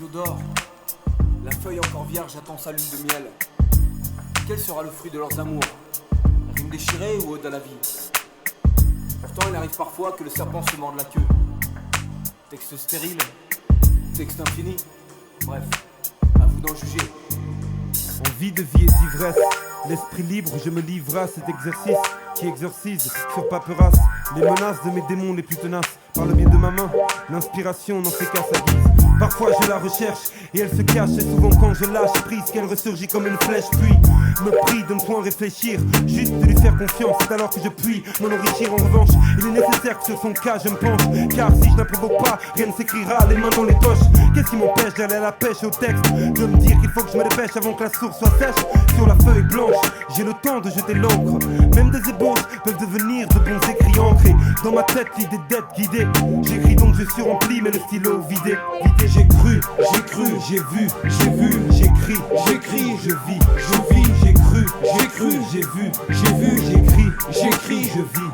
oiseaux d'or, la feuille encore vierge attend sa lune de miel. Quel sera le fruit de leurs amours? Rime déchirée ou ode à la vie? Pourtant il arrive parfois que le serpent se morde la queue. Texte stérile, texte infini, bref, à vous d'en juger. Envie de vie et d'ivresse, l'esprit libre, je me livre à cet exercice qui exorcise sur paperasse les menaces de mes démons les plus tenaces. Par le biais de ma main, l'inspiration n'en fait qu'à sa guise. Parfois je la recherche et elle se cache, et souvent quand je lâche prise qu'elle ressurgit comme une flèche. Puis me prie de ne point réfléchir, juste de lui faire confiance. C'est alors que je puis m'en enrichir. En revanche, il est nécessaire que sur son cas je me penche, car si je ne provoque pas, rien ne s'écrira, les mains dans les poches. Qu'est-ce qui m'empêche d'aller à la pêche au texte, de me dire qu'il faut que je me dépêche avant que la source soit sèche? Sur la feuille blanche, j'ai le temps de jeter l'encre. Même des ébauches peuvent devenir de bons écrits ancrés dans ma tête, l'idée d'être guidé. J'écris donc je suis rempli, mais le stylo vidé. J'ai cru, j'ai vu, j'écris, je vis, j'ai cru, j'ai vu, j'écris, je vis.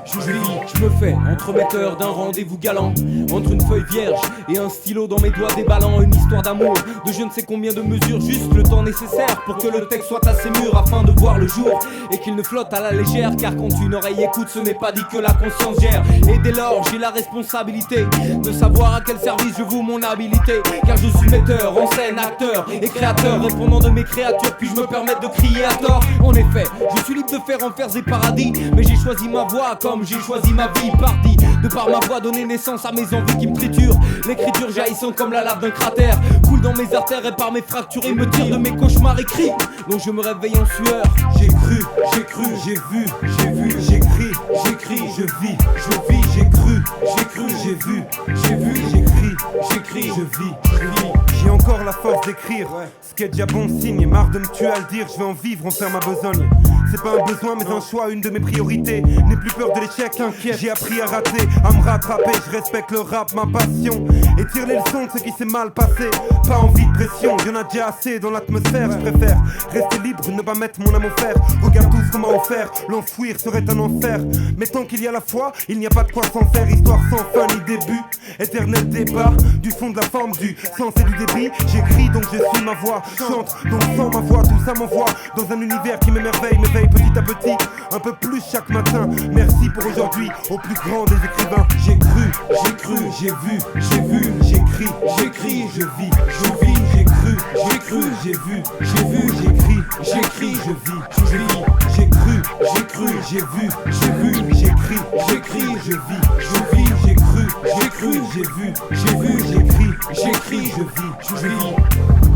Je me fais entremetteur d'un rendez-vous galant, entre une feuille vierge et un stylo dans mes doigts déballant une histoire d'amour, de je ne sais combien de mesures, juste le temps nécessaire pour que le texte soit assez mûr afin de voir le jour et qu'il ne flotte à la légère, car quand une oreille écoute, ce n'est pas dit que la conscience gère. Et dès lors, j'ai la responsabilité de savoir à quel service je voue mon habilité, car je suis metteur en scène, acteur et créateur, répondant de mes créatures, puis je me permettre de crier à tort. En effet, je suis libre de faire enfers et paradis, mais j'ai choisi ma voie comme j'ai choisi ma vie. Parti de par ma voix, donner naissance à mes envies qui me triturent. L'écriture jaillissant comme la lave d'un cratère coule dans mes artères et par mes fractures et me tire de mes cauchemars écrits, dont je me réveille en sueur. J'ai cru, j'ai vu, j'écris, je vis, j'ai cru, j'ai vu, j'écris, je vis. J'ai encore la force d'écrire, ce qui est déjà bon signe. Marre de me tuer à le dire, je vais en vivre, en faire ma besogne. C'est pas un besoin mais un choix, une de mes priorités. N'ai plus peur de l'échec, inquiète, j'ai appris à rater, à me rattraper. Je respecte le rap, ma passion, et tire les leçons de ce qui s'est mal passé. Pas envie de pression, y'en a déjà assez dans l'atmosphère. Je préfère rester libre, ne pas mettre mon âme au fer. Regarde tout ce qu'on m'a offert, l'enfouir serait un enfer. Mais tant qu'il y a la foi, il n'y a pas de quoi s'en faire. Histoire sans fin ni début, éternel débat du fond de la forme, du sens et du débit. J'écris donc je suis ma voix, chante donc sans ma voix. Tout ça m'envoie dans un univers qui m'émerveille, m'éveille petit à petit, un peu plus chaque matin. Merci pour aujourd'hui, au plus grand des écrivains. J'ai cru, j'ai vu, j'écris, je vis, j'ai cru, j'ai vu, j'écris, je vis, j'ai cru, j'ai vu, j'écris, je vis, j'ai cru, j'ai vu, j'écris, je vis.